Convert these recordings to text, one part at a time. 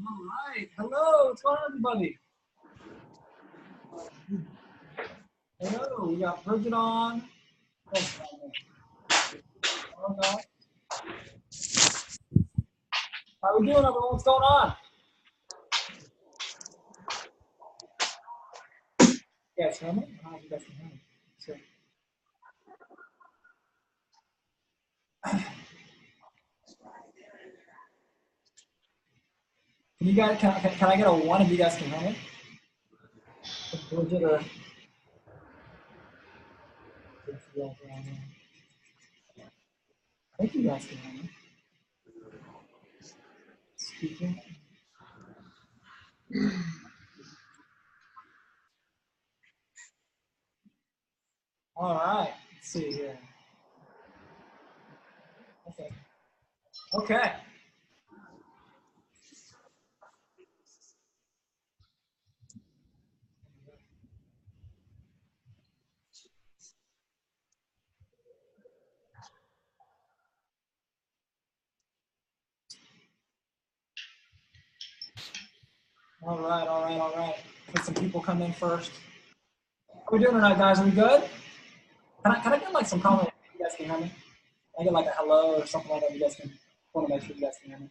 All right. Hello. What's going on, everybody? Hello. We got Bridget on. How we doing, everyone? What's going on? You guys hear me? I don't know if you guys can hear me. Sure. Can you guys? Can I get a one if you guys can hear me? Bridget or? I think you guys can hear me. Speaking. All right. Let's see here. Okay. Okay. All right. All right. All right. Let some people come in first. How we doing tonight, guys? Are we good? Can I get like some comment if you guys can hear me? Can I get like a hello or something like that? You guys can want to make sure you guys can hear me.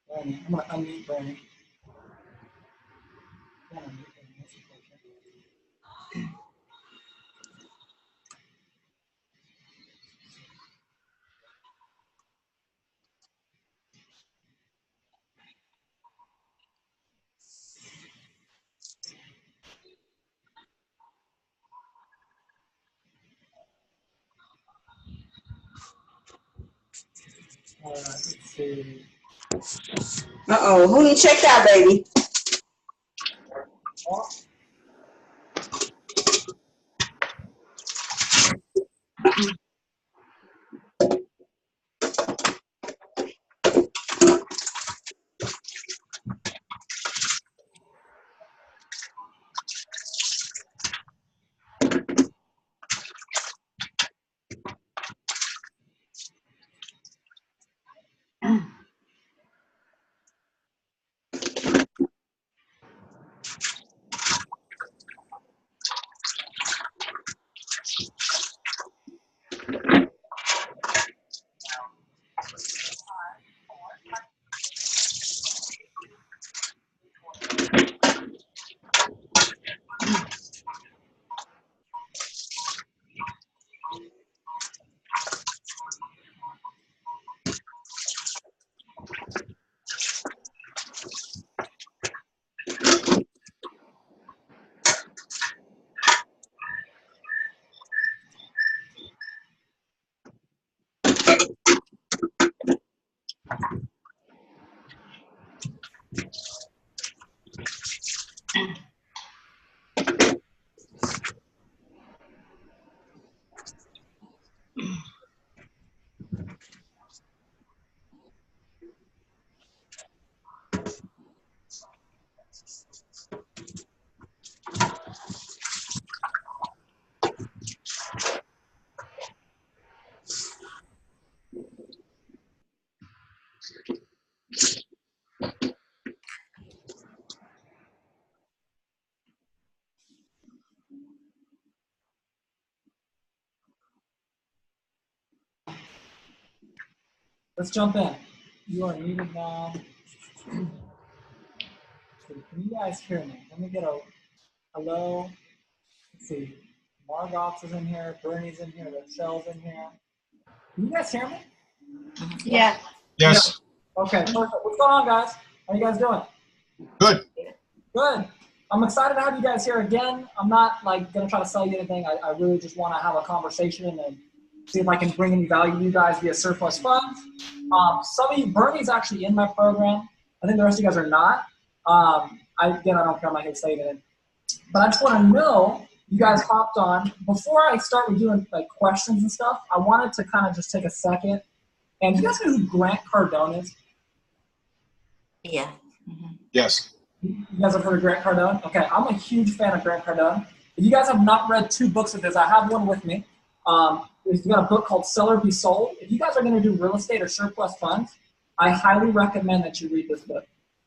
Bernie, I'm gonna unmute Bernie. All right, let's see. Uh-oh, who you checked out, baby? Oh. Let's jump in. You are muted now. Can you guys hear me? Let me get a hello. Let's see. Margox is in here. Bernie's in here. Rochelle's in here. Can you guys hear me? Yeah. Yes. Yeah. Okay, perfect. What's going on, guys? How you guys doing? Good. Good. I'm excited to have you guys here again. I'm not like gonna try to sell you anything. I really just want to have a conversation and see if I can bring any value to you guys via surplus funds. Some of you, Bernie's actually in my program. I think the rest of you guys are not. I don't care. I'm not gonna say anything. But I just want to know, you guys hopped on. Before I start with doing like questions and stuff, I wanted to kind of just take a second. And you guys know who Grant Cardone is? Yeah. Yes. You guys have heard of Grant Cardone? Okay, I'm a huge fan of Grant Cardone. If you guys have not read 2 books of his, I have one with me. he's got a book called Sell or Be Sold. If you guys are going to do real estate or surplus funds, I highly recommend that you read this book.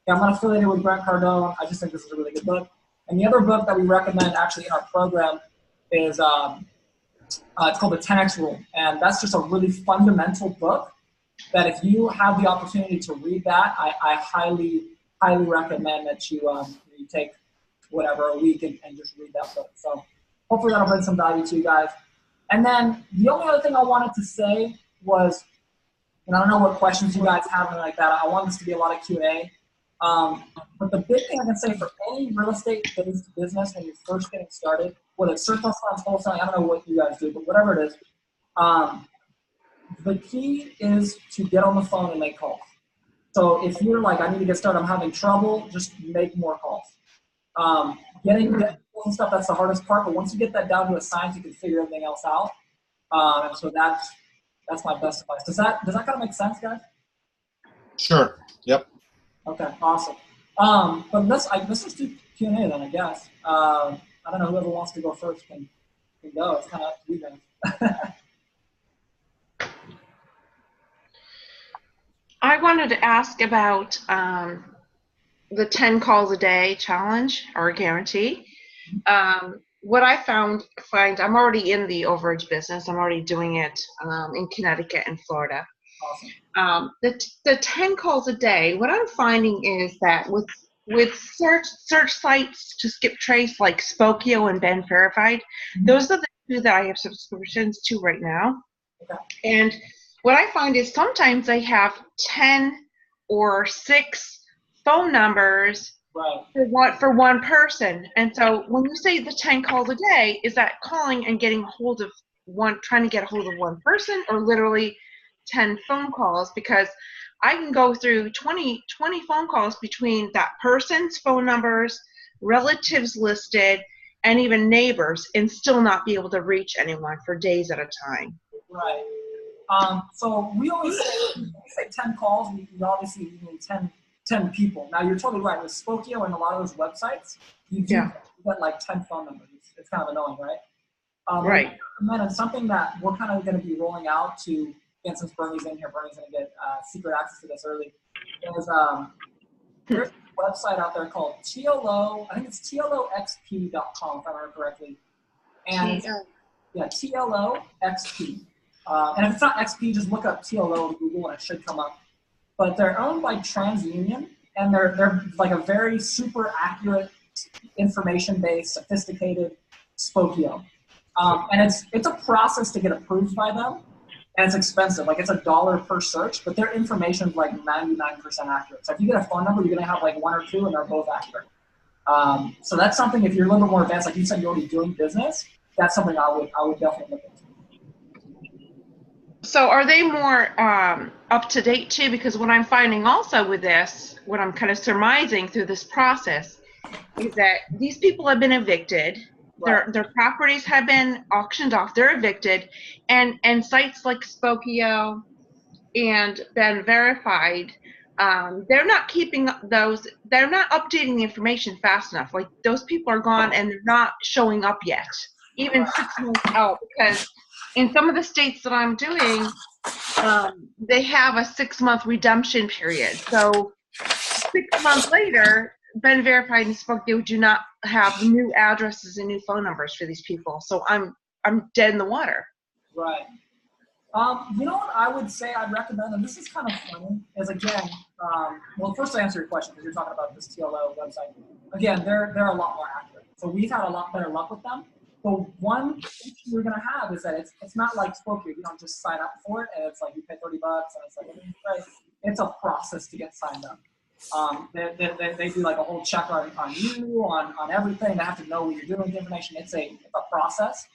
Okay, I'm not affiliated with Grant Cardone. I just think this is a really good book. And the other book that we recommend actually in our program is it's called the 10X Rule. And that's just a really fundamental book that if you have the opportunity to read that, I highly, highly recommend that you take whatever, a week and just read that book. So hopefully that'll bring some value to you guys. And then the only other thing I wanted to say was, and I don't know what questions you guys have and like that. I want this to be a lot of Q&A. But the big thing I can say for any real estate-based business when you're first getting started, whether it's surplus funds, wholesaling, I don't know what you guys do, but whatever it is, the key is to get on the phone and make calls. So if you're like, I need to get started, I'm having trouble, just make more calls. Getting calls and stuff, that's the hardest part, but once you get that down to a science, you can figure everything else out. And so that's my best advice. Does that kind of make sense, guys? Sure. Yep. Okay, awesome. But let's just do Q&A then, I guess. I don't know, whoever wants to go first can go. It's kind of up to you guys. I wanted to ask about the 10 calls a day challenge or guarantee. What I find I'm already in the overage business. I'm already doing it in Connecticut and Florida. Awesome. The 10 calls a day, what I'm finding is that with search sites to skip trace like Spokio and Ben Verified, those are the two that I have subscriptions to right now. Okay. And what I find is sometimes they have 10 or 6 phone numbers for one person. And so when you say the 10 calls a day, is that calling and getting hold of trying to get a hold of one person, or literally 10 phone calls? Because I can go through 20 phone calls between that person's phone numbers, relatives listed, and even neighbors, and still not be able to reach anyone for days at a time. Right. So we always say 10 calls, we obviously mean 10 people. Now you're totally right. With Spokio and a lot of those websites, you get like 10 phone numbers. It's kind of annoying, right? Right. And something that we're kind of going to be rolling out to, again, since Bernie's in here, Bernie's going to get secret access to this early, is there's a website out there called TLO, I think it's TLOXP.com if I remember correctly. And TLOXP. And if it's not XP, just look up TLO to Google and it should come up. But they're owned by TransUnion, and they're like a very super accurate, information-based, sophisticated Spokio. And it's a process to get approved by them, and it's expensive. Like it's $1 per search, but their information is like 99% accurate. So if you get a phone number, you're gonna have like 1 or 2, and they're both accurate. So that's something, if you're a little bit more advanced, like you said, you're already doing business, that's something I would definitely look into. So are they more up to date too? Because what I'm finding also with this, what I'm kind of surmising through this process, is that these people have been evicted. Right. Their properties have been auctioned off. They're evicted, and sites like Spokio and Ben Verified, they're not keeping those. They're not updating the information fast enough. Like those people are gone and they're not showing up yet, even 6 months out, because in some of the states that I'm doing, they have a 6-month redemption period. So 6 months later, Ben Verified and Spokio do not have new addresses and new phone numbers for these people. So I'm dead in the water. Right. You know what I would say I'd recommend, and this is kind of funny, is again, well, first to answer your question, because you're talking about this TLO website. Again, they're a lot more accurate. So we've had a lot better luck with them. But one issue you're gonna have is that it's not like Spokio. You don't just sign up for it and it's like you pay $30 and it's like right. It's a process to get signed up. They do like a whole check on you, on everything. They have to know what you're doing with the information. It's a process.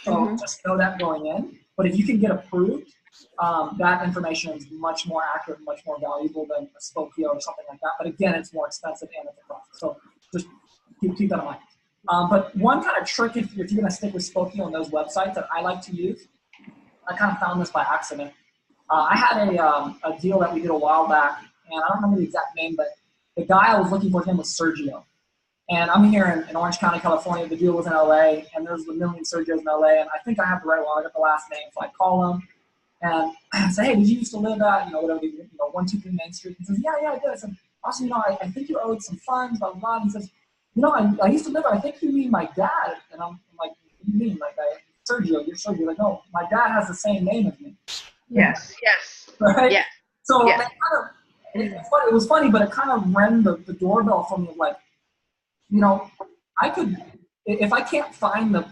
So just know that going in. But if you can get approved, that information is much more accurate, much more valuable than a Spokio or something like that. But again, it's more expensive and it's a process. So just keep that in mind. But one kind of trick, if you're going to stick with Spokio and those websites that I like to use, I kind of found this by accident. I had a deal that we did a while back, and I don't remember the exact name, but the guy I was looking for him was Sergio. And I'm here in Orange County, California. The deal was in LA, and there's a million Sergios in LA, and I think I have the right one. I got the last name, so I call him and I say, hey, did you used to live at, whatever, 123 Main Street? He says, yeah, I did. I said, also, I think you owed some funds, blah, blah, blah. And he says, I used to live there. I think you mean my dad. And I'm like, what do you mean? Like, Sergio, you're Sergio. Like, no, my dad has the same name as me. Yes. Right? Yeah. So yeah. it was funny, but it kind of rang the doorbell for me of like, I could, if I can't find the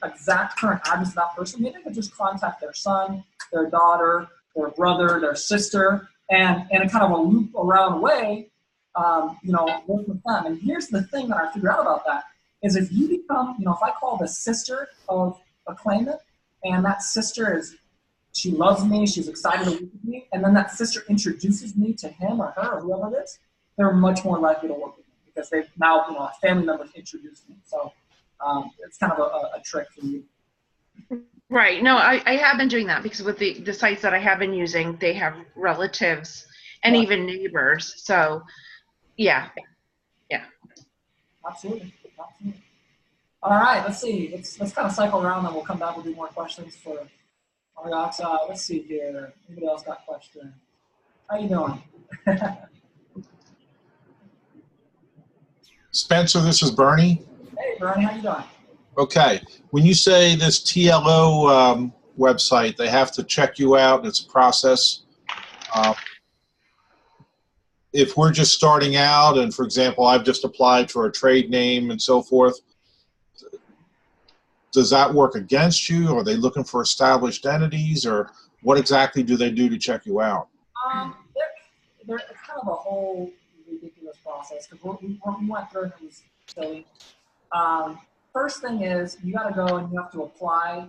exact current address of that person, maybe I could just contact their son, their daughter, their brother, their sister, and in a kind of a loop around way, work with them. And here's the thing that I figured out about that is if you become, if I call the sister of a claimant, and that sister she loves me, she's excited to work with me, and then that sister introduces me to him or her or whoever it is, they're much more likely to work with me because they've now, a family member's introduced me. So it's kind of a trick for you. Right. No, I have been doing that because with the sites that I have been using, they have relatives and even neighbors. So, yeah. Absolutely. All right. Let's see. Let's kind of cycle around, and we'll come back. We'll do more questions for Margox. Let's see here. Anybody else got questions? How you doing? Spencer, this is Bernie. Hey, Bernie. How you doing? Okay. When you say this TLO website, they have to check you out, and it's a process. If we're just starting out, and for example, I've just applied for a trade name and so forth, does that work against you? Are they looking for established entities, or what exactly do they do to check you out? It's kind of a whole ridiculous process because we went through it and it was silly. First thing is you got to go and you have to apply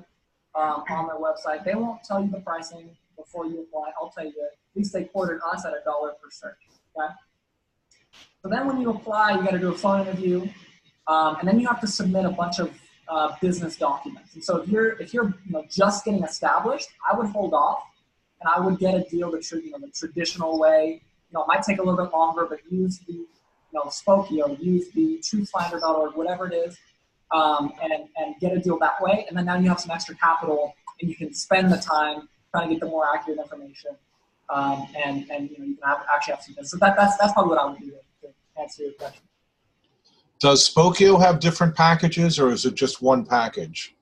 on their website. They won't tell you the pricing before you apply. I'll tell you, at least they quoted us at $1 per search. Okay. So then when you apply, you got to do a phone interview, and then you have to submit a bunch of business documents. And so if you're just getting established, I would hold off, and I would get a deal the traditional way. It might take a little bit longer, but use the Spokio, use the truthfinder.org, whatever it is, and get a deal that way. And then now you have some extra capital, and you can spend the time trying to get the more accurate information, and you can actually have some business. So that's probably what I would do to answer your question. Does Spokio have different packages, or is it just one package?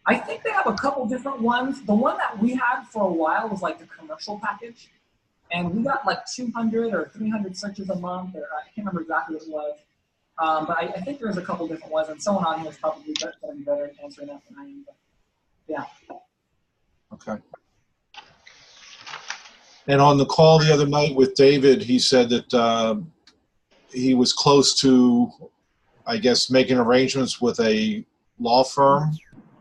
I think they have a couple different ones. The one that we had for a while was like the commercial package, and we got like 200 or 300 searches a month, or I can't remember exactly what it was. But I think there's a couple different ones, and someone on here is probably going to be better at answering that than I am. But yeah. Okay. And on the call the other night with David, he said that he was close to, I guess, making arrangements with a law firm.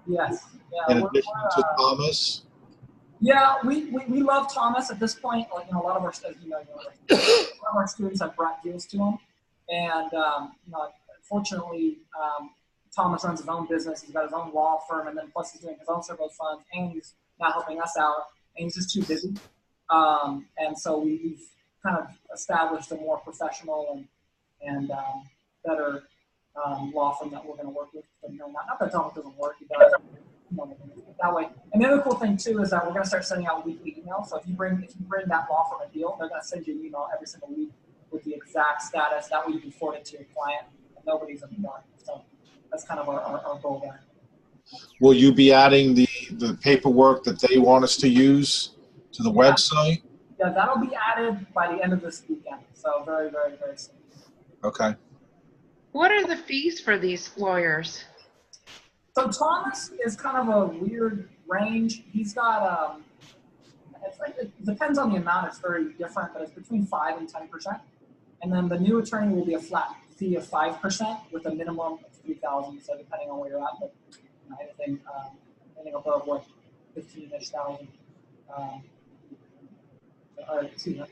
Yes. Yeah. In addition to Thomas. Yeah, we love Thomas at this point. Like, a lot of our a lot of our students have brought deals to him, and unfortunately, Thomas runs his own business. He's got his own law firm, and then plus he's doing his own surplus funds, and he's not helping us out, and he's just too busy. And so we've kind of established a more professional and better law firm that we're going to work with. But not that Thomas doesn't work; he does. That way. And the other cool thing too is that we're going to start sending out weekly emails. So if you bring that law firm a deal, they're going to send you an email every single week with the exact status. That way you can forward it to your client, and nobody's in the dark. So that's kind of our goal there. Will you be adding the paperwork that they want us to use to the website? Yeah, that'll be added by the end of this weekend. So very, very, very soon. Okay. What are the fees for these lawyers? So Thomas is kind of a weird range. He's got it depends on the amount. It's very different, but it's between 5 and 10%. And then the new attorney will be a flat fee of 5% with a minimum of $3,000. So depending on where you're at, but anything above what 15-ish thousand. Or excuse me.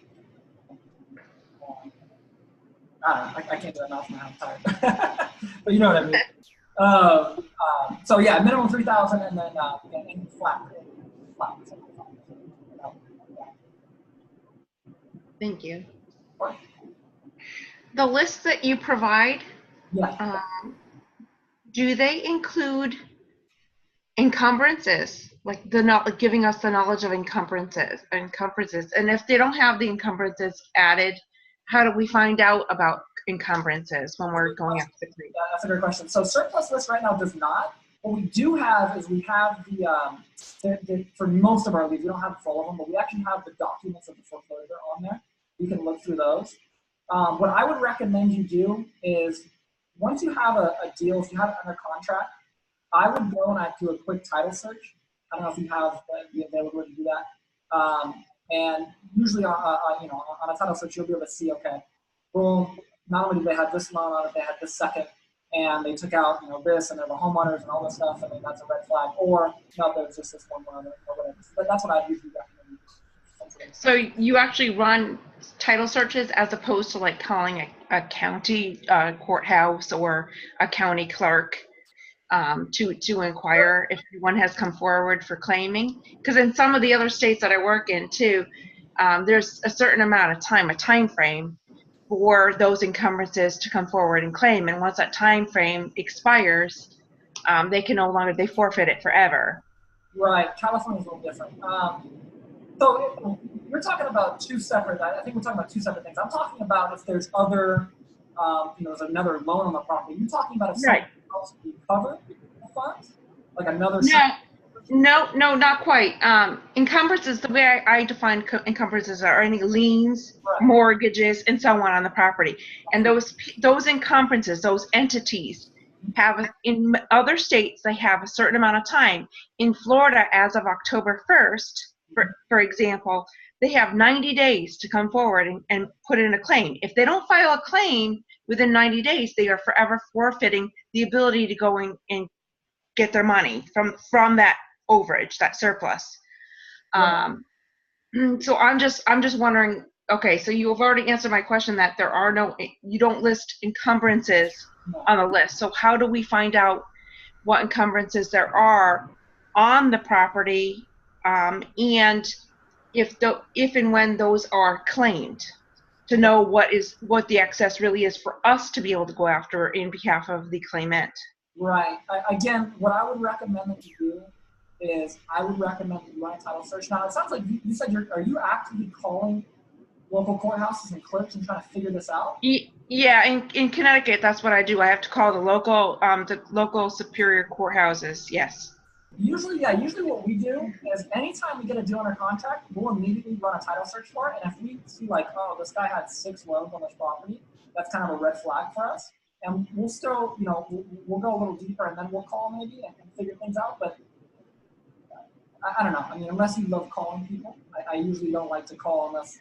I can't do that math now. I'm tired. But you know what I mean. So yeah, minimum 3,000, and then and flat. Thank you. The list that you provide, Yeah. Do they include encumbrances, like giving us the knowledge of encumbrances? And if they don't have the encumbrances added, how do we find out about encumbrances when we're going after the claim? Yeah, that's a great question. So surplus list right now does not. What we do have is we have for most of our leads, we don't have full of them, but we actually have the documents of the foreclosure on there. You can look through those. What I would recommend you do is once you have a deal, if you have it under contract, I would go and I'd do a quick title search. I don't know if you have the availability to do that. And usually on a title search, you'll be able to see, okay, boom, not only did they have this loan on it, they had this second, and they took out, this, and they're the homeowners and all this stuff, and then that's a red flag. Or, no, there's just this one loan or whatever. But that's what I usually recommend. So you actually run title searches as opposed to like calling a county courthouse or a county clerk to inquire if one has come forward for claiming? Because in some of the other states that I work in too, there's a certain amount of time, a time frame for those encumbrances to come forward and claim. And once that time frame expires, they can no longer, they forfeit it forever. Right. California's a little different. So you're talking about two separate, I think we're talking about two separate things. I'm talking about if there's other, there's another loan on the property. You're talking about if something else recovered the funds? Like another... No, not quite. Encumbrances, the way I define encumbrances are any liens, mortgages, and so on the property. And those encumbrances, those entities, in other states, they have a certain amount of time. In Florida, as of October 1st, for example, they have 90 days to come forward and put in a claim. If they don't file a claim within 90 days, they are forever forfeiting the ability to go in and get their money from that overage, that surplus. So I'm just wondering, okay, so you have already answered my question that you don't list encumbrances on the list. So how do we find out what encumbrances there are on the property, and if and when those are claimed, to know what the excess really is for us to be able to go after in behalf of the claimant? Right. Again, what I would recommend that you do is I would recommend that you run a title search. Now, it sounds like you said are you actively calling local courthouses and clerks and trying to figure this out? Yeah, in Connecticut, that's what I do. I have to call the local superior courthouses. Yes. Usually what we do is anytime we get a deal under contract, we'll immediately run a title search for it. And if we see like, oh, this guy had 6 loans on this property, that's kind of a red flag for us. And we'll still, we'll go a little deeper and then we'll call maybe and figure things out. But I don't know. I mean, unless you love calling people, I usually don't like to call unless,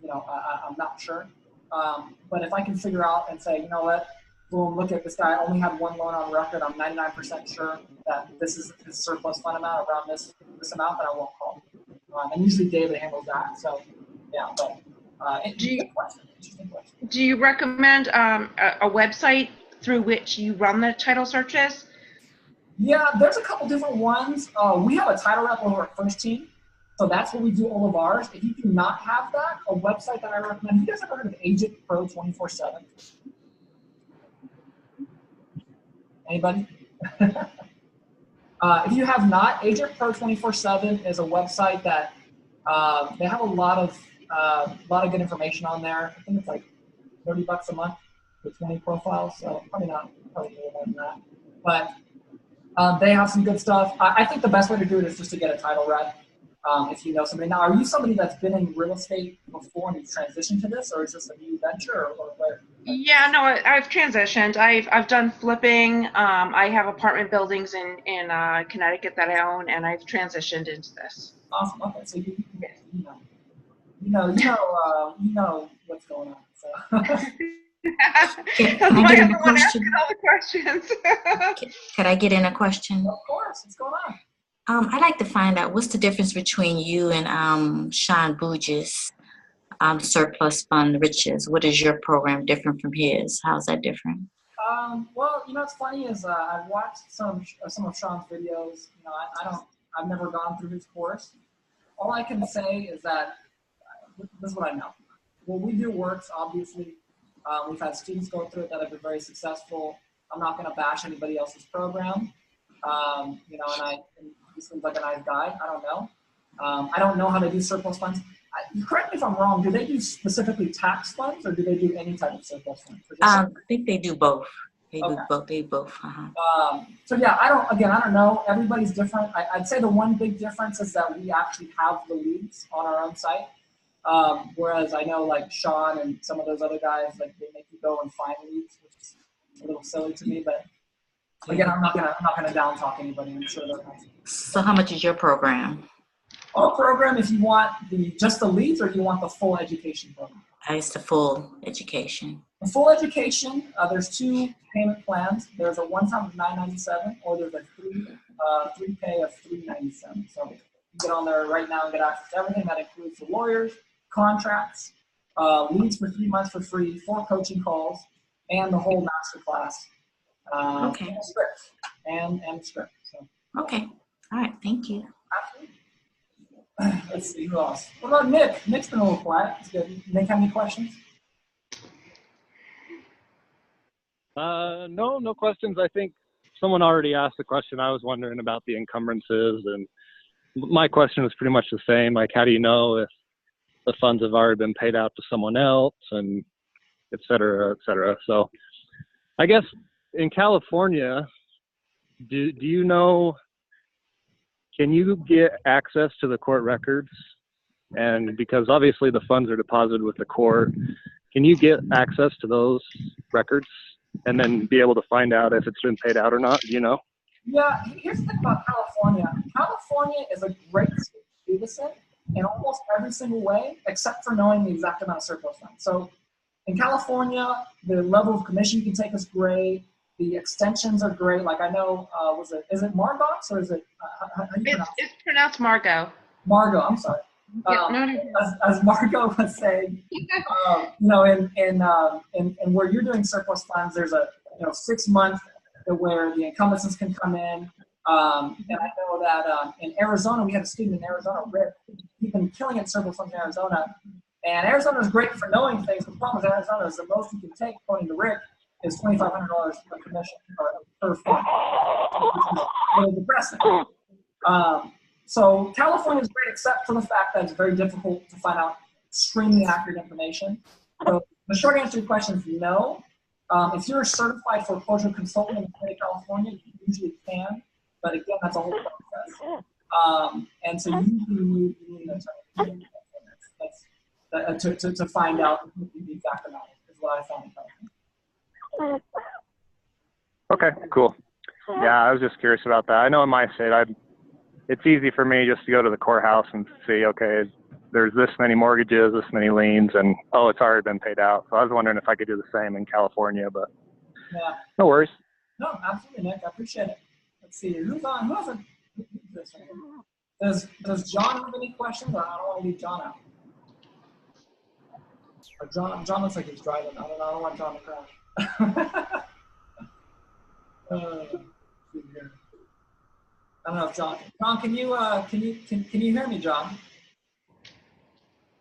I'm not sure. But if I can figure out and say, you know what, boom, look at this guy only had 1 loan on record. I'm 99% sure that this is his surplus fund amount around this amount, that I won't call. And usually David handles that. So, yeah. But interesting question. Do you recommend a website through which you run the title searches? Yeah, there's a couple different ones. We have a title rep over at First Team, so that's where we do all of ours. If you do not have that, a website that I recommend, you guys ever heard of Agent Pro 24/7? Anybody? If you have not, Agent Pro 24/7 is a website that they have a lot of good information on there. I think it's like $30 a month with 20 profiles, so probably more than that. But they have some good stuff. I think the best way to do it is just to get a title rep. If you know somebody. Now, are you somebody that's been in real estate before and you've transitioned to this, or is this a new venture, or what? Yeah, no, I've transitioned. I've done flipping. I have apartment buildings in Connecticut that I own, and I've transitioned into this. Awesome. Okay, so you know what's going on. So. Can I get in a question? All the questions. Could I get in a question? Of course. What's going on? I'd like to find out what's the difference between you and Sean Bouge's Surplus Fund Riches. What is your program different from his? How's that different? Well, what's funny is I've watched some of Sean's videos. I've never gone through his course. All I can say is that this is what I know. What we do works, obviously. We've had students go through it that have been very successful. I'm not going to bash anybody else's program. And he seems like a nice guy. I don't know. I don't know how to do surplus funds. Correct me if I'm wrong. Do they do specifically tax funds, or do they do any type of surplus funds? I think they do both. They Okay. do both. They both. Uh-huh. So yeah, I don't know. Everybody's different. I'd say the one big difference is that we actually have the leads on our own site. Whereas I know like Sean and some of those other guys, like they make you go and find leads, which is a little silly to me. But again, I'm not gonna down talk anybody. I'm sure they're not. So how much is your program? Our program, if you want just the leads, or you want the full education program? It's the full education. The full education, there's two payment plans. There's a one-time of $997, or there's a three pay of $397. So you get on there right now and get access to everything. That includes the lawyers, contracts, leads for 3 months for free, 4 coaching calls, and the whole master class. Okay. And script. And script. So. Okay. All right. Thank you. Absolutely. Let's see, who else? What about Nick? Nick's been a little quiet. It's good. Nick, have any questions? No questions. I think someone already asked the question. I was wondering about the encumbrances, and my question was pretty much the same. Like, how do you know if the funds have already been paid out to someone else, and et cetera, et cetera. So I guess in California, do you know, can you get access to the court records? And because obviously the funds are deposited with the court, can you get access to those records and then be able to find out if it's been paid out or not? Do you know? Yeah, here's the thing about California. California is a great state to do this in almost every single way, except for knowing the exact amount of surplus funds. So in California, the level of commission you can take is great. The extensions are great. Like I know, is it Margox or is it, how do you pronounce it? It's pronounced Margot. Margot, I'm sorry. As Margot was saying, in where you're doing surplus funds, there's a 6 month where the encumbrances can come in. And I know that in Arizona, we had a student in Arizona, Rick. He's been killing it in surplus funds in Arizona. And Arizona is great for knowing things. The problem with Arizona is the most you can take, according to Rick, is $2,500 per commission or per fund, which is really depressing. So California is great, except for the fact that it's very difficult to find out extremely accurate information. So the short answer to your question is no. If you're a certified foreclosure consultant in the state of California, you usually can, but again, that's a whole process. And so you need an attorney to find out the exact amount is what I found in California. Okay, cool. Yeah, I was just curious about that. I know in my state, it's easy for me just to go to the courthouse and see, okay, there's this many mortgages, this many liens, and it's already been paid out. So I was wondering if I could do the same in California, but yeah, no worries. No, absolutely, Nick. I appreciate it. Let's see, who's on? Who hasn't? Does John have any questions? I don't want to leave John out. Or John looks like he's driving. I don't want John to crash. I don't know if John, can you hear me, John?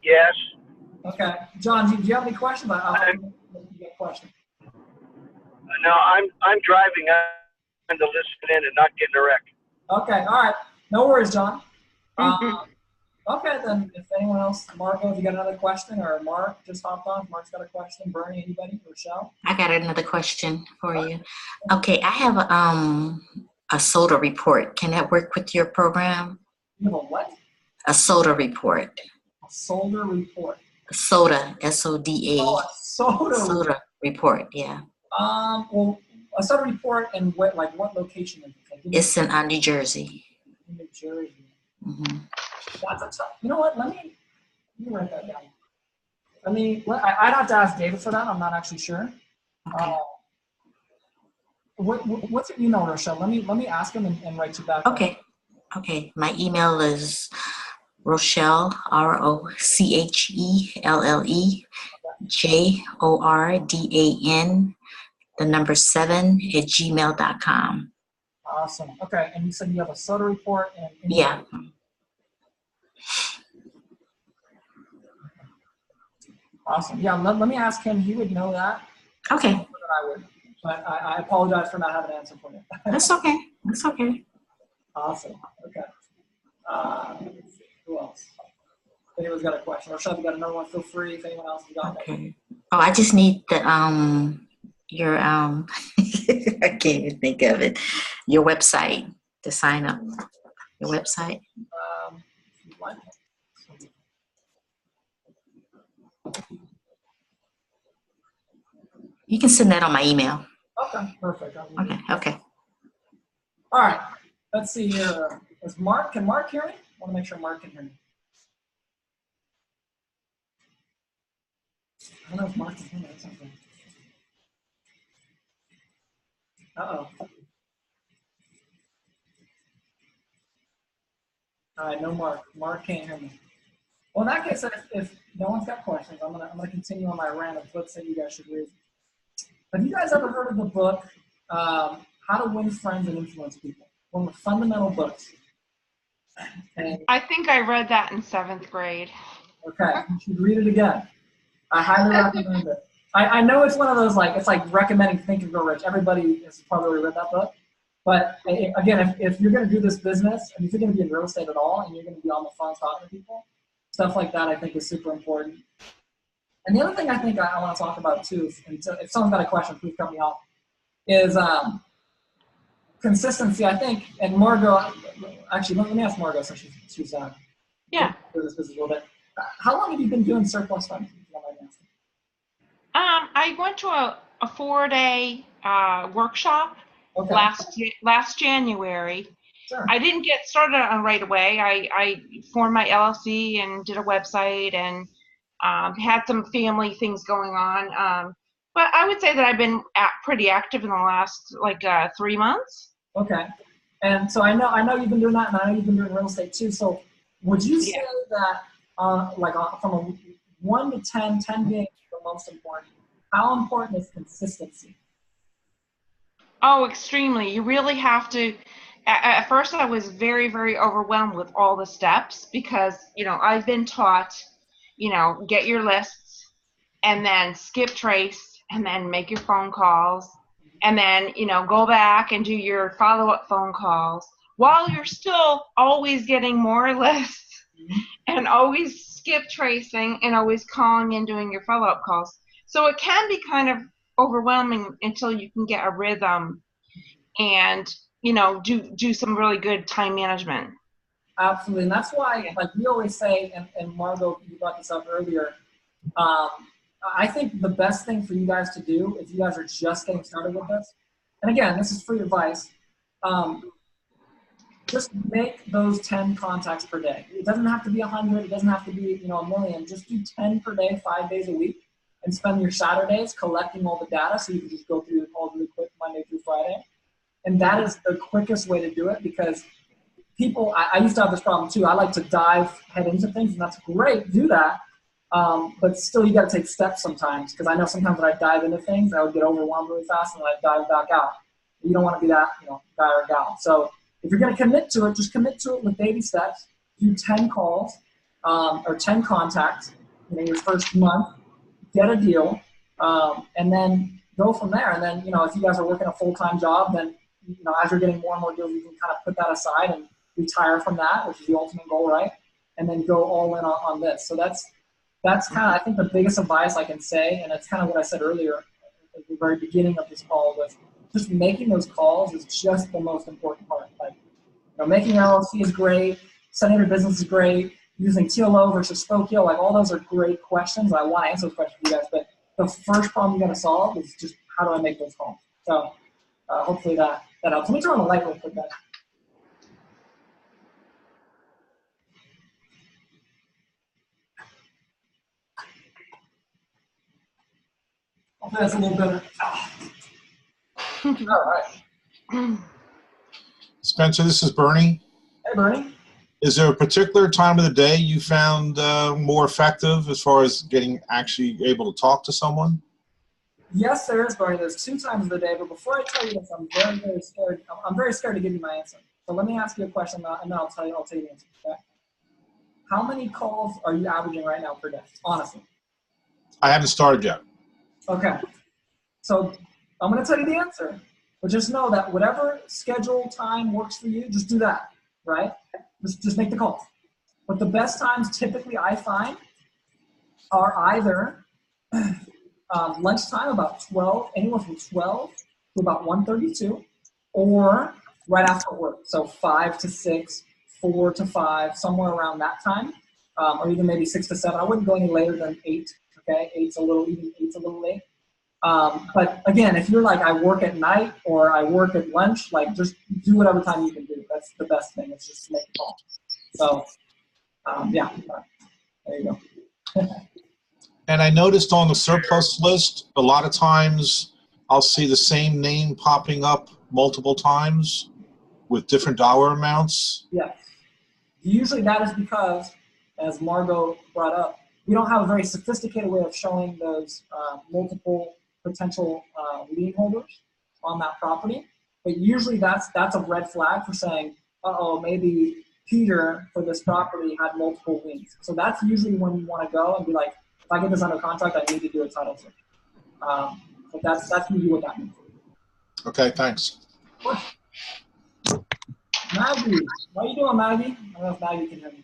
Yes. Okay, John, do you have any questions? I don't know if you get a question. No, I'm driving. I'm to listen in and not getting a wreck. Okay, all right, no worries, John. Okay, then if anyone else, Marco, if you got another question, or Mark just hopped on. If Mark's got a question. Bernie, anybody? Rochelle? I got another question for you. Okay, I have a SOTA report. Can that work with your program? You have a what? A SOTA report. A SOTA report. SOTA, S-O-D-A. Oh, a SOTA report, yeah. Well, a SOTA report and what location is it? It's in New Jersey. New Jersey. Mm-hmm. That's a tough. You know what? Let me write that down. I'd have to ask David for that. I'm not actually sure. Okay. What's your email, Rochelle? Let me ask him and write you back. Okay. Okay. My email is Rochelle, ROCHELLE, JORDAN, 7 @gmail.com. Awesome. Okay. And you said you have a SOTA report and yeah. Awesome. Yeah, let me ask him. He would know that. Okay. More than I would. But I apologize for not having an answer for you. That's okay. That's okay. Awesome. Okay. Let's see. Who else? If anyone's got a question, or Chef, you got another one, feel free if anyone else has got one. Okay. Oh, I just need the your I can't even think of it. Your website to sign up. Your website. If you'd like. You can send that on my email. Okay, perfect. Okay. Okay. All right. Let's see here. Is Mark? Can Mark hear me? I want to make sure Mark can hear me. I don't know if Mark can hear me. That's something. Uh-oh. All right, no Mark. Mark can't hear me. Well, in that case, if no one's got questions, I'm gonna continue on my rant of books that you guys should read. Have you guys ever heard of the book How to Win Friends and Influence People? One of the fundamental books. And, I think I read that in 7th grade. okay, you should read it again. I highly recommend it. I know it's one of those, like, it's like recommending Think and Grow Rich. Everybody has probably read that book. But again, if you're going to do this business, and if you're going to be in real estate at all, and you're going to be on the phone talking to people, stuff like that I think is super important. And the other thing I think I want to talk about too, and if someone's got a question, please cut me off, is consistency. I think, and Margot, actually, let me ask Margot since she's Yeah. doing this business a little bit. How long have you been doing surplus funds? I went to a 4-day workshop Okay. last January. Sure. I didn't get started on right away. I formed my LLC and did a website and had some family things going on. But I would say that I've been pretty active in the last 3 months. Okay. And so I know you've been doing that, and I know you've been doing real estate too. So would you say that from a 1 to 10, 10 being the most important, how important is consistency? Oh, extremely. You really have to. At first, I was very, very overwhelmed with all the steps because, I've been taught, get your lists and then skip trace and then make your phone calls and then, go back and do your follow-up phone calls while you're still always getting more lists and always skip tracing and always calling and doing your follow-up calls. So it can be kind of overwhelming until you can get a rhythm and do some really good time management. Absolutely. And that's why, like we always say, and Margot, you brought this up earlier, I think the best thing for you guys to do if you guys are just getting started with this, and again, this is free advice, just make those 10 contacts per day. It doesn't have to be 100. It doesn't have to be, a million. Just do 10 per day, 5 days a week, and spend your Saturdays collecting all the data so you can just go through the calls really quick Monday through Friday. And that is the quickest way to do it because people, I used to have this problem too. I like to head into things, and that's great, do that. But still, you got to take steps sometimes because I know sometimes when I dive into things, I would get overwhelmed really fast and then I dive back out. You don't want to be that guy or gal. So if you're going to commit to it, just commit to it with baby steps. Do 10 calls or 10 contacts your first month, get a deal, and then go from there. And then, if you guys are working a full-time job, then, as you're getting more and more deals, you can kind of put that aside and retire from that, which is the ultimate goal, right? And then go all in on this. So that's kind of, I think, the biggest advice I can say, and it's kind of what I said earlier at the very beginning of this call, was just making those calls is just the most important part. Like, making your LLC is great, setting your business is great, using TLO versus Spokio, like all those are great questions. I want to answer those questions for you guys, but the first problem you got to solve is just how do I make those calls? So hopefully that helps. Let me turn on the light real quick, guys. Hopefully that's a little better. All right. Spencer, this is Bernie. Hey, Bernie. Is there a particular time of the day you found more effective as far as getting actually able to talk to someone? Yes, there is, Bernie. There's 2 times of the day, but before I tell you this, I'm very, very scared. I'm very scared to give you my answer. So let me ask you a question, and then I'll tell you the answer. Okay? How many calls are you averaging right now per day, honestly? I haven't started yet. Okay. So I'm going to tell you the answer. But just know that whatever schedule time works for you, just do that, right? Just make the call. But the best times typically I find are either lunchtime about 12, anywhere from 12 to about 1:32, or right after work. So 5 to 6, 4 to 5, somewhere around that time, or even maybe 6 to 7. I wouldn't go any later than 8. Okay, 8's a little late. But again, if you're like, I work at night or I work at lunch, like just do whatever time you can do. That's the best thing. It's just to make the call. So yeah, there you go. And I noticed on the surplus list, a lot of times I'll see the same name popping up multiple times with different dollar amounts. Yes. Usually that is because, as Margot brought up, we don't have a very sophisticated way of showing those multiple potential lien holders on that property. But usually that's a red flag for saying, uh-oh, maybe Peter for this property had multiple liens. So that's usually when you want to go and be like, if I get this under contract, I need to do a title search. So that's usually what that means. Okay, thanks. Maggie, how you doing, Maggie? I don't know if Maggie can hear me.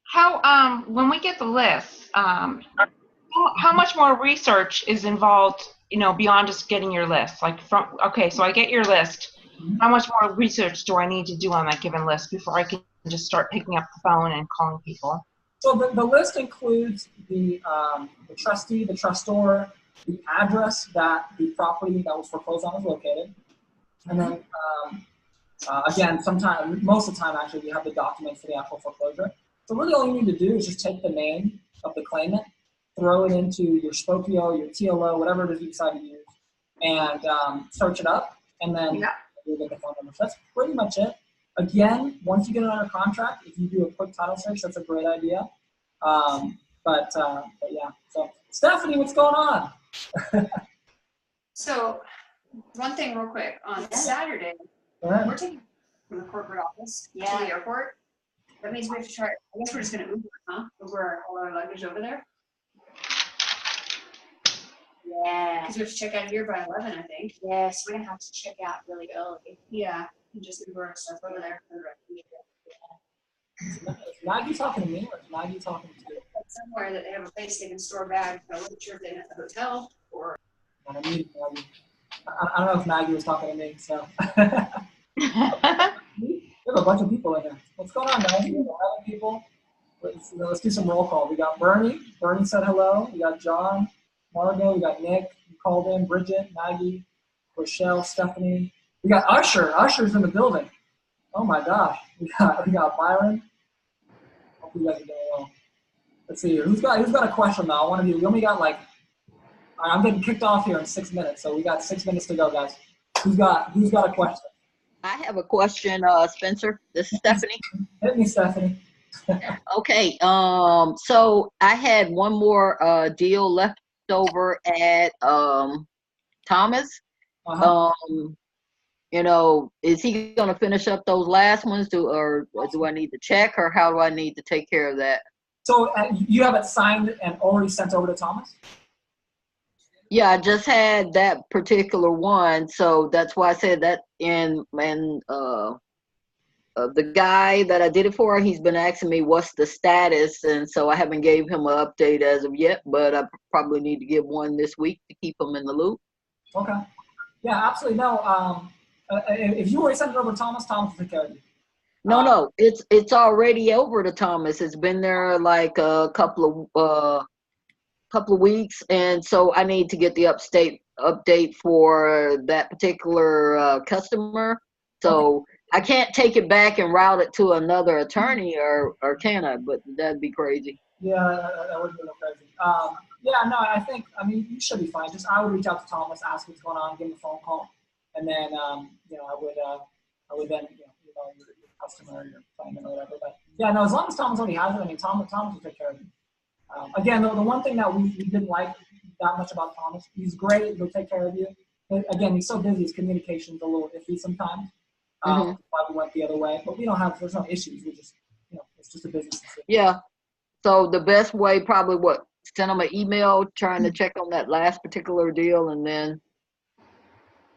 How when we get the list, how much more research is involved, beyond just getting your list? Like so I get your list. How much more research do I need to do on that given list before I can just start picking up the phone and calling people? So the list includes the trustee, the trustor, the address that the property that was foreclosed on is located, and then again, most of the time actually, we have the documents for the actual foreclosure. So really all you need to do is just take the name of the claimant, throw it into your Spokio, your TLO, whatever it is you decide to use, and search it up, and then you'll get the phone number. So that's pretty much it. Again, once you get it under contract, if you do a quick title search, that's a great idea. But yeah, so Stephanie, what's going on? So one thing real quick, on Saturday, we're taking from the corporate office to the airport. That means we have to try, I guess we're just gonna Uber, huh? Uber all our luggage over there. Yeah. Because we have to check out here by 11, I think. Yes, we're gonna have to check out really early. Yeah, and just Uber our stuff over there for the rest of the day. Is Maggie talking to me, or is Maggie talking to you? Somewhere that they have a place they can store bags. I wasn't sure if they had a hotel or. I don't know if Maggie was talking to me, so. We have a bunch of people in here. What's going on, Maggie? We have 11 people. Let's do some roll call. We got Bernie. Bernie said hello. We got John, Margot. We got Nick. You called in. Bridget, Maggie, Rochelle, Stephanie. We got Usher. Usher's in the building. Oh my gosh. We got Byron. Hope you guys are doing well. Let's see here. Who's got a question now? We only got I'm getting kicked off here in 6 minutes, so we got 6 minutes to go, guys. Who's got a question? I have a question, Spencer. This is Stephanie. Hit me, Stephanie. Okay. So I had one more deal left over at Thomas. Is he going to finish up those last ones, or do I need to check, or how do I need to take care of that? So you have it signed and already sent over to Thomas? Yeah, I just had that particular one, so that's why I said that. And the guy that I did it for, he's been asking me what's the status, and so I haven't gave him an update as of yet, but I probably need to give one this week to keep him in the loop. Okay. Yeah, absolutely. No, if you already sent it over to Thomas, Thomas will take care of you. No, it's already over to Thomas. It's been there like a couple of weeks, and so I need to get the update for that particular customer. So I can't take it back and route it to another attorney, or can I? But that'd be crazy. Yeah, that would be a little crazy. Yeah, no, I mean, you should be fine. Just I would reach out to Thomas, ask what's going on, give him a phone call, and then I would then your customer, your claimant, or whatever. But yeah, no, as long as Thomas already has it, I mean, Thomas will take care of you. Again, the one thing that we didn't like that much about Thomas, he's great, he'll take care of you. But again, he's so busy, his communication's a little iffy sometimes. Why we went the other way, but there's no issues. We just, it's just the business. Yeah. So the best way probably what? Send them an email trying to check on that last particular deal, and then.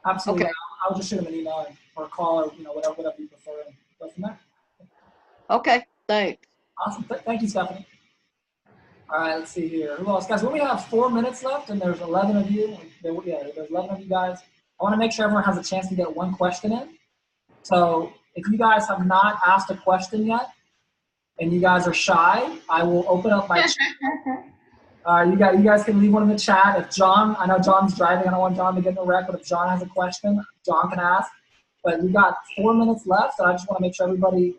Absolutely. Okay. I'll just shoot them an email or a call, or whatever you prefer, and go from there. Okay. Thanks. Awesome. Thank you, Stephanie. All right, let's see here. Who else? Guys, we only have 4 minutes left, and there's 11 of you. There's 11 of you guys. I want to make sure everyone has a chance to get one question in. So if you guys have not asked a question yet, and you guys are shy, I will open up my chat. You guys can leave one in the chat. If John, I know John's driving. I don't want John to get in a wreck, but if John has a question, John can ask. But we got 4 minutes left, and I just want to make sure everybody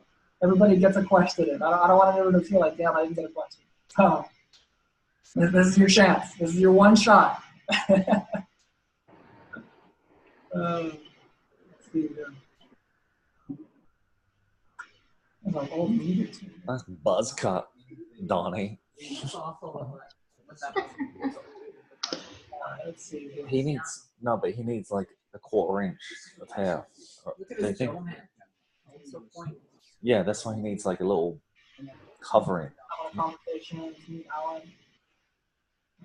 gets a question in. I don't want anyone to feel like, damn, I didn't get a question. So this is your chance. This is your one shot. Let's see here. Like old meters. That's buzz cut, Donnie. Let's see here. He needs like a 1/4 inch of hair. They think, yeah, that's why he needs like a little covering. Conversation. Alan.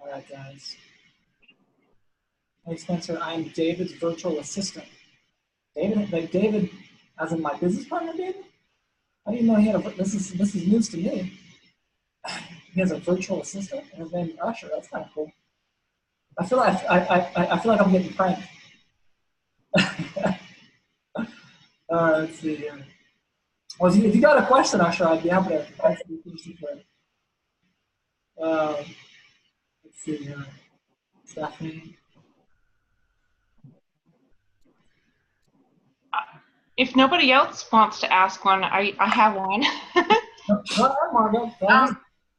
All right, guys. Hey, Spencer, I'm David's virtual assistant. David, as in my business partner, David? I didn't know he had this is news to me. He has a virtual assistant, and his name is Usher. That's kind of cool. I feel like I'm getting pranked. All right, let's see here. Well, if you got a question, Usher, I'd be happy to answer your question for it. Let's see here. Stephanie. If nobody else wants to ask one, I have one. Go ahead, Margo.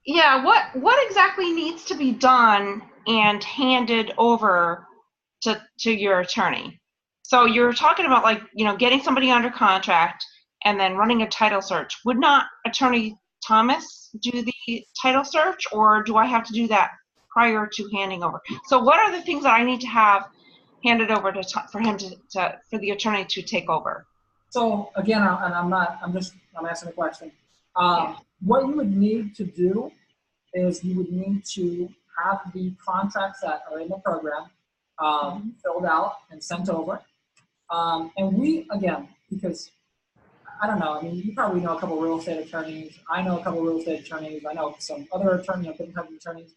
Yeah, what exactly needs to be done and handed over to your attorney? So you're talking about getting somebody under contract and then running a title search. Would not Attorney Thomas do the title search, or do I have to do that prior to handing over? So what are the things that I need to have handed over for the attorney to take over? So again, I'm asking a question. What you would need to do is you would need to have the contracts that are in the program filled out and sent over. And we, again, because I don't know, I mean, you probably know a couple of real estate attorneys. I know a couple of real estate attorneys. I know some other attorneys, different types of attorneys.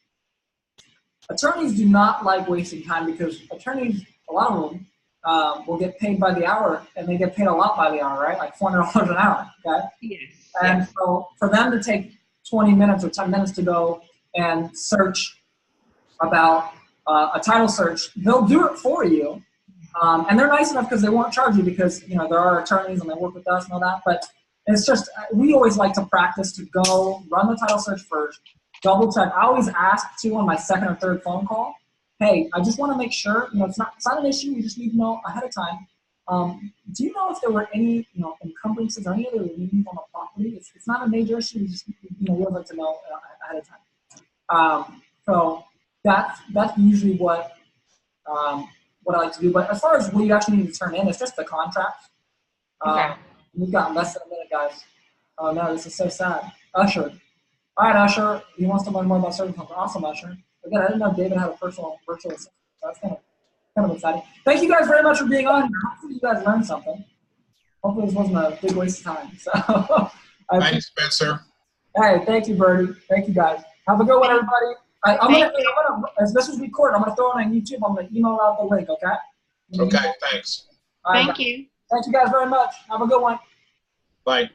Attorneys do not like wasting time because attorneys, a lot of them, will get paid by the hour, and they get paid a lot by the hour, right? Like $400 an hour, okay? Yes. And so for them to take 20 minutes or 10 minutes to go and search about a title search, they'll do it for you. And they're nice enough because they won't charge you because, there are attorneys and they work with us and all that. But it's just, we always like to practice to go run the title search first, double check. I always ask too on my second or third phone call, hey, I just want to make sure, it's not an issue. You just need to know ahead of time. Do you know if there were any, encumbrances or any other liens on the property? It's not a major issue. We just, we would like to know ahead of time. So that's usually what I like to do. But as far as what you actually need to turn in, it's just the contract. Okay. We've got less than a minute, guys. Oh no, this is so sad. Usher. All right, Usher. He wants to learn more about certain companies. Awesome, Usher. Again, I didn't know David had a personal virtual assistant. So that's kind of exciting. Thank you guys very much for being on here. Hopefully you guys learned something. Hopefully this wasn't a big waste of time. So Thanks, Spencer. Hey, thank you, Birdie. Thank you, guys. Have a good one, everybody. I'm gonna, as this is recorded, I'm gonna throw it on YouTube. I'm gonna email out the link. Okay. Okay. Thanks. All right, Thank you. Thank you guys very much. Have a good one. Bye.